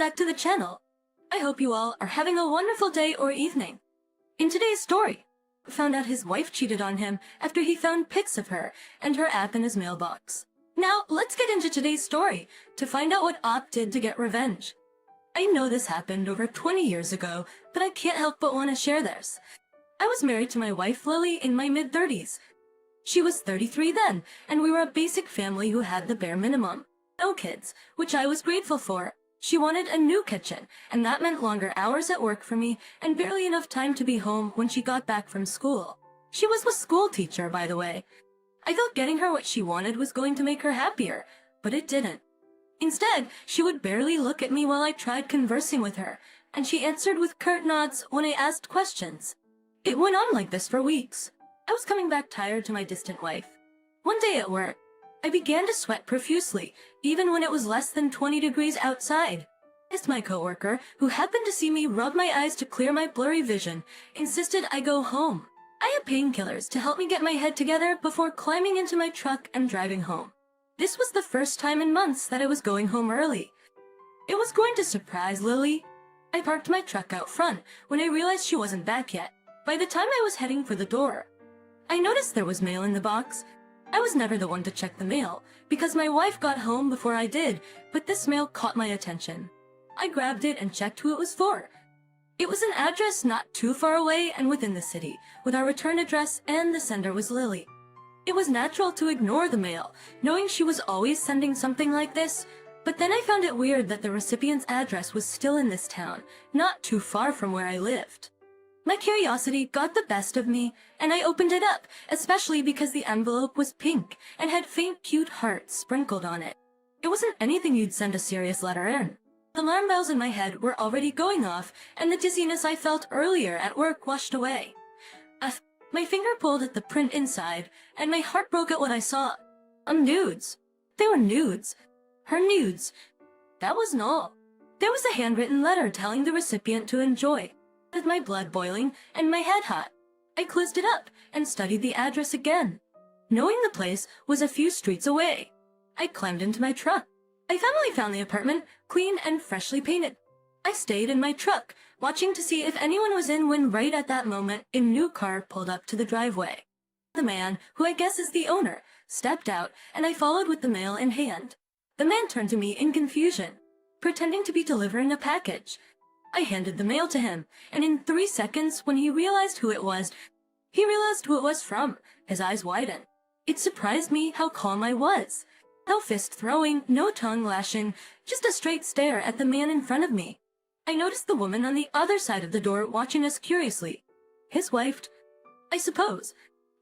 back to the channel. I hope you all are having a wonderful day or evening. In today's story, we found out his wife cheated on him after he found pics of her and her app in his mailbox. Now, let's get into today's story to find out what Op did to get revenge. I know this happened over 20 years ago, but I can't help but want to share this. I was married to my wife Lily in my mid-30s. She was 33 then, and we were a basic family who had the bare minimum. No kids, which I was grateful for. She wanted a new kitchen, and that meant longer hours at work for me and barely enough time to be home when she got back from school. She was a school teacher, by the way. I thought getting her what she wanted was going to make her happier, but it didn't. Instead, she would barely look at me while I tried conversing with her, and she answered with curt nods when I asked questions. It went on like this for weeks. I was coming back tired to my distant wife. One day at work, I began to sweat profusely, even when it was less than 20 degrees outside. My coworker, who happened to see me rub my eyes to clear my blurry vision, insisted I go home. I had painkillers to help me get my head together before climbing into my truck and driving home. This was the first time in months that I was going home early. It was going to surprise Lily. I parked my truck out front when I realized she wasn't back yet. By the time I was heading for the door, I noticed there was mail in the box. I was never the one to check the mail, because my wife got home before I did, but this mail caught my attention. I grabbed it and checked who it was for. It was an address not too far away and within the city, with our return address, and the sender was Lily. It was natural to ignore the mail, knowing she was always sending something like this, but then I found it weird that the recipient's address was still in this town, not too far from where I lived. My curiosity got the best of me, and I opened it up, especially because the envelope was pink and had faint cute hearts sprinkled on it. It wasn't anything you'd send a serious letter in. The alarm bells in my head were already going off, and the dizziness I felt earlier at work washed away. My finger pulled at the print inside, and my heart broke at what I saw. Nudes. They were nudes. Her nudes. That wasn't all. There was a handwritten letter telling the recipient to enjoy. With my blood boiling and my head hot, I closed it up and studied the address again. Knowing the place was a few streets away, I climbed into my truck. I finally found the apartment, clean and freshly painted. I stayed in my truck, watching to see if anyone was in when right at that moment a new car pulled up to the driveway. The man, who I guess is the owner, stepped out and I followed with the mail in hand. The man turned to me in confusion, pretending to be delivering a package. I handed the mail to him, and in 3 seconds, when he realized who it was from. His eyes widened. It surprised me how calm I was. No fist throwing, no tongue lashing, just a straight stare at the man in front of me. I noticed the woman on the other side of the door watching us curiously. His wife, I suppose.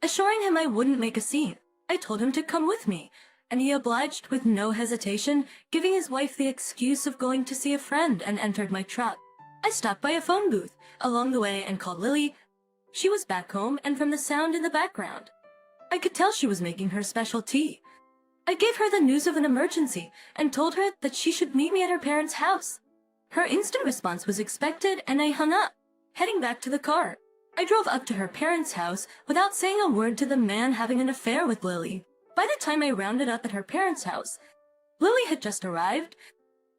Assuring him I wouldn't make a scene, I told him to come with me, and he obliged with no hesitation, giving his wife the excuse of going to see a friend, and entered my truck. I stopped by a phone booth along the way and called Lily. She was back home, and from the sound in the background, I could tell she was making her special tea. I gave her the news of an emergency and told her that she should meet me at her parents' house. Her instant response was expected, and I hung up, heading back to the car. I drove up to her parents' house without saying a word to the man having an affair with Lily. By the time I rounded up at her parents' house, Lily had just arrived.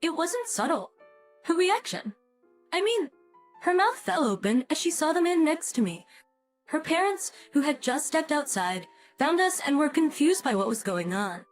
It wasn't subtle. Her reaction. Her mouth fell open as she saw the man next to me. Her parents, who had just stepped outside, found us and were confused by what was going on.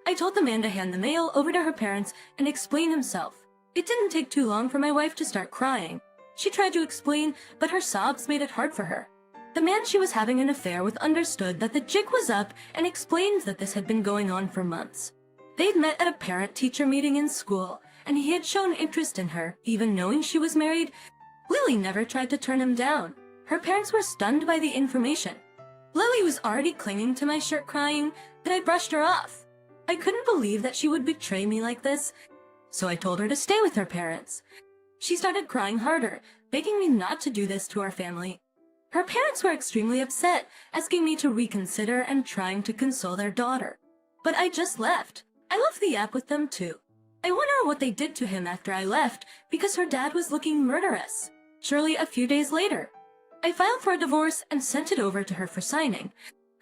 I told the man to hand the mail over to her parents and explain himself. It didn't take too long for my wife to start crying. She tried to explain, but her sobs made it hard for her. The man she was having an affair with understood that the jig was up and explained that this had been going on for months. They'd met at a parent-teacher meeting in school, and he had shown interest in her, even knowing she was married. Lily never tried to turn him down. Her parents were stunned by the information. Lily was already clinging to my shirt crying, but I brushed her off. I couldn't believe that she would betray me like this, so I told her to stay with her parents. She started crying harder, begging me not to do this to our family. Her parents were extremely upset, asking me to reconsider and trying to console their daughter. But I just left. I left the app with them too. I wonder what they did to him after I left, because her dad was looking murderous. Surely a few days later, I filed for a divorce and sent it over to her for signing.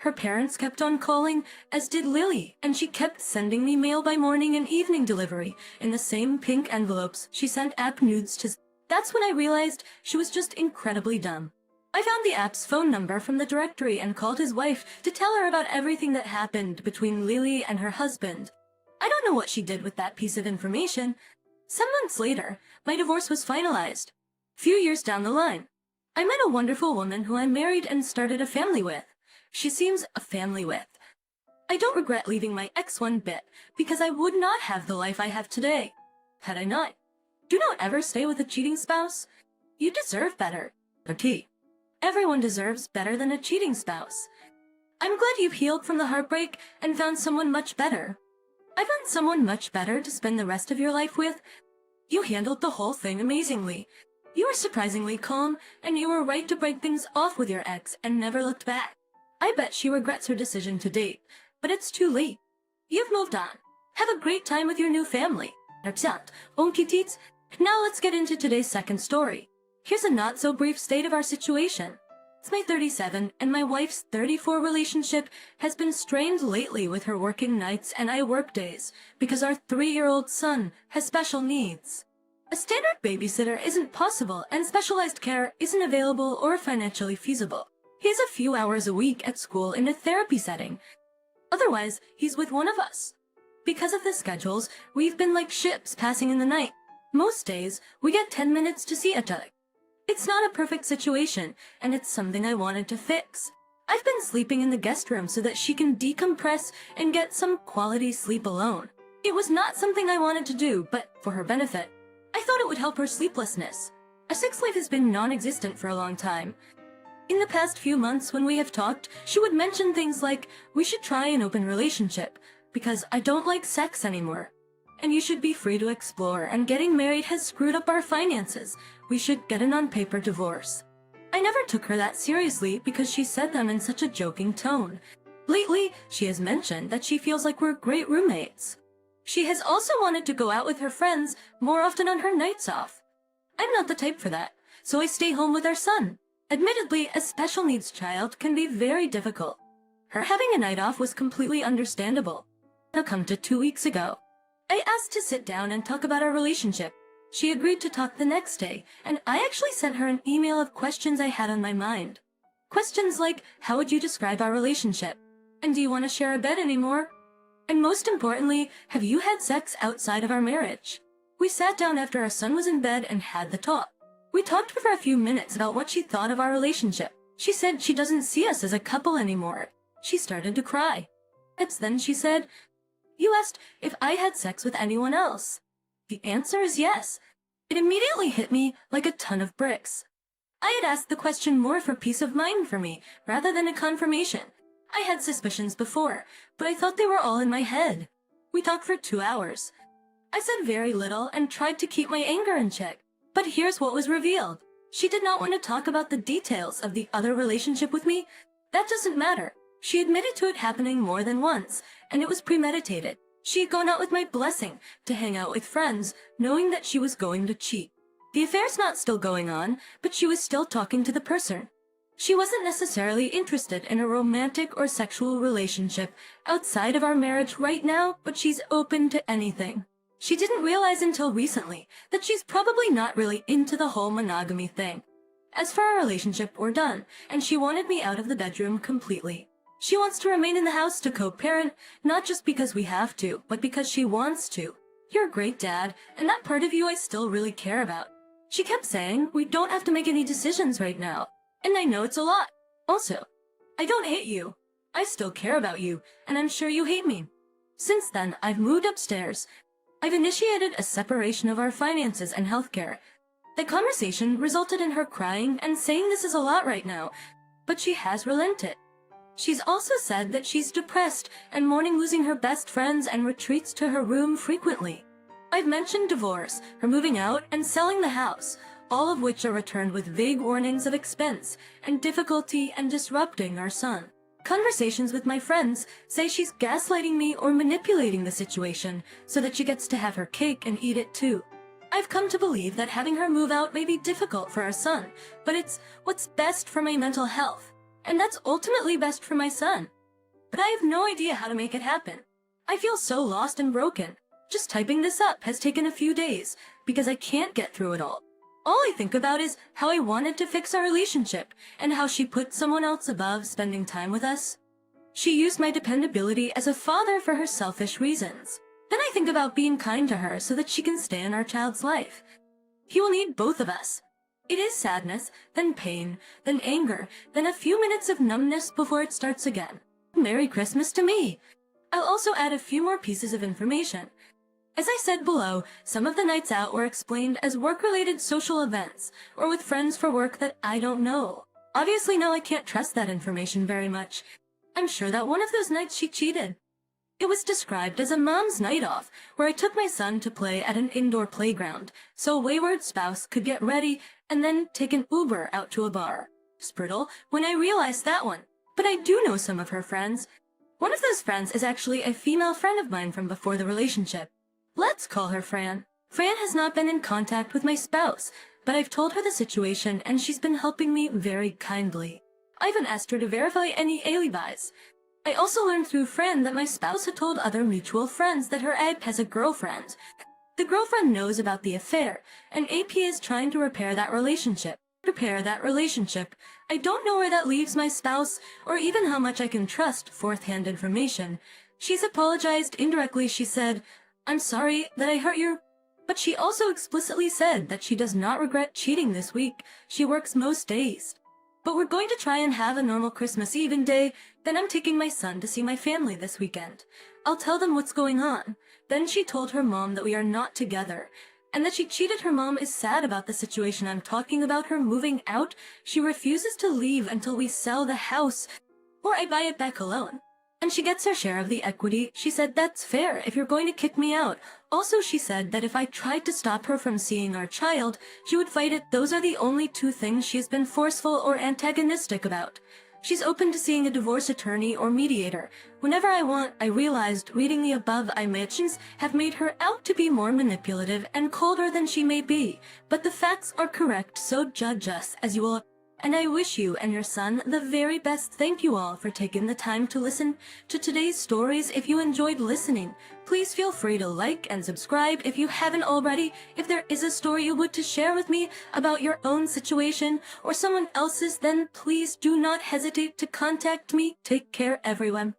Her parents kept on calling, as did Lily, and she kept sending me mail by morning and evening delivery in the same pink envelopes she sent app nudes to. That's when I realized she was just incredibly dumb. I found the app's phone number from the directory and called his wife to tell her about everything that happened between Lily and her husband. I don't know what she did with that piece of information. Some months later, my divorce was finalized. Few years down the line, I met a wonderful woman who I married and started a family with. She seems a family with. I don't regret leaving my ex one bit, because I would not have the life I have today, had I not. Do not ever stay with a cheating spouse. You deserve better. Okay. Everyone deserves better than a cheating spouse. I'm glad you've healed from the heartbreak and found someone much better. I found someone much better to spend the rest of your life with. You handled the whole thing amazingly. You were surprisingly calm, and you were right to break things off with your ex and never looked back. I bet she regrets her decision to date, but it's too late. You've moved on. Have a great time with your new family. Now let's get into today's second story. Here's a not-so-brief state of our situation. It's my 37 and my wife's 34 relationship has been strained lately with her working nights and I work days because our 3-year-old son has special needs. A standard babysitter isn't possible and specialized care isn't available or financially feasible. He's a few hours a week at school in a therapy setting. Otherwise, he's with one of us. Because of the schedules, we've been like ships passing in the night. Most days, we get 10 minutes to see each other. It's not a perfect situation, and it's something I wanted to fix. I've been sleeping in the guest room so that she can decompress and get some quality sleep alone. It was not something I wanted to do, but for her benefit. I thought it would help her sleeplessness. Our sex life has been non-existent for a long time. In the past few months when we have talked, she would mention things like, we should try an open relationship, because I don't like sex anymore. And you should be free to explore, and getting married has screwed up our finances. We should get a non-paper divorce. I never took her that seriously because she said them in such a joking tone. Lately, she has mentioned that she feels like we're great roommates. She has also wanted to go out with her friends more often on her nights off. I'm not the type for that, so I stay home with our son. Admittedly, a special needs child can be very difficult. Her having a night off was completely understandable. Now come to 2 weeks ago. I asked to sit down and talk about our relationship. She agreed to talk the next day, and I actually sent her an email of questions I had on my mind. Questions like, how would you describe our relationship? And do you want to share a bed anymore? And most importantly, have you had sex outside of our marriage? We sat down after our son was in bed and had the talk. We talked for a few minutes about what she thought of our relationship. She said she doesn't see us as a couple anymore. She started to cry. It's then she said, you asked if I had sex with anyone else. The answer is yes. It immediately hit me like a ton of bricks. I had asked the question more for peace of mind for me, rather than a confirmation. I had suspicions before, but I thought they were all in my head. We talked for 2 hours. I said very little and tried to keep my anger in check. But here's what was revealed. She did not want to talk about the details of the other relationship with me. That doesn't matter. She admitted to it happening more than once, and it was premeditated. She had gone out with my blessing to hang out with friends, knowing that she was going to cheat. The affair's not still going on, but she was still talking to the person. She wasn't necessarily interested in a romantic or sexual relationship outside of our marriage right now, but she's open to anything. She didn't realize until recently that she's probably not really into the whole monogamy thing. As for our relationship, we're done, and she wanted me out of the bedroom completely. She wants to remain in the house to co-parent, not just because we have to, but because she wants to. You're a great dad, and that part of you I still really care about. She kept saying, we don't have to make any decisions right now. And I know it's a lot. Also, I don't hate you. I still care about you, and I'm sure you hate me. Since then, I've moved upstairs. I've initiated a separation of our finances and healthcare. The conversation resulted in her crying and saying this is a lot right now, but she has relented. She's also said that she's depressed and mourning losing her best friends and retreats to her room frequently. I've mentioned divorce, her moving out, and selling the house, all of which are returned with vague warnings of expense and difficulty and disrupting our son. Conversations with my friends say she's gaslighting me or manipulating the situation so that she gets to have her cake and eat it too. I've come to believe that having her move out may be difficult for our son, but it's what's best for my mental health. And that's ultimately best for my son. but I have no idea how to make it happen. I feel so lost and broken. Just typing this up has taken a few days, because I can't get through it all. All I think about is how I wanted to fix our relationship, and how she put someone else above spending time with us. She used my dependability as a father for her selfish reasons. Then I think about being kind to her so that she can stay in our child's life. He will need both of us. It is sadness, then pain, then anger, then a few minutes of numbness before it starts again. Merry Christmas to me! I'll also add a few more pieces of information. As I said below, some of the nights out were explained as work-related social events, or with friends for work that I don't know. Obviously now I can't trust that information very much. I'm sure that one of those nights she cheated. It was described as a mom's night off, where I took my son to play at an indoor playground, so a wayward spouse could get ready and then take an Uber out to a bar. Spriddle when I realized that one. But I do know some of her friends. One of those friends is actually a female friend of mine from before the relationship. Let's call her Fran. Fran has not been in contact with my spouse, but I've told her the situation and she's been helping me very kindly. I even asked her to verify any alibis. I also learned through Fran that my spouse had told other mutual friends that her egg has a girlfriend. The girlfriend knows about the affair, and AP is trying to repair that relationship. I don't know where that leaves my spouse, or even how much I can trust fourth-hand information. She's apologized indirectly. She said, "I'm sorry that I hurt you." But she also explicitly said that she does not regret cheating this week. She works most days. But we're going to try and have a normal Christmas Eve and day. Then I'm taking my son to see my family this weekend. I'll tell them what's going on. Then she told her mom that we are not together, and that she cheated. Her mom is sad about the situation. I'm talking about her moving out. She refuses to leave until we sell the house, or I buy it back alone. And she gets her share of the equity. She said that's fair if you're going to kick me out. Also, she said that if I tried to stop her from seeing our child, she would fight it. Those are the only two things she's been forceful or antagonistic about. She's open to seeing a divorce attorney or mediator whenever I want. I realized reading the above mentions have made her out to be more manipulative and colder than she may be, but the facts are correct, so judge us as you will. And I wish you and your son the very best. Thank you all for taking the time to listen to today's stories. If you enjoyed listening, please feel free to like and subscribe if you haven't already. If there is a story you would to share with me about your own situation or someone else's, then please do not hesitate to contact me. Take care, everyone.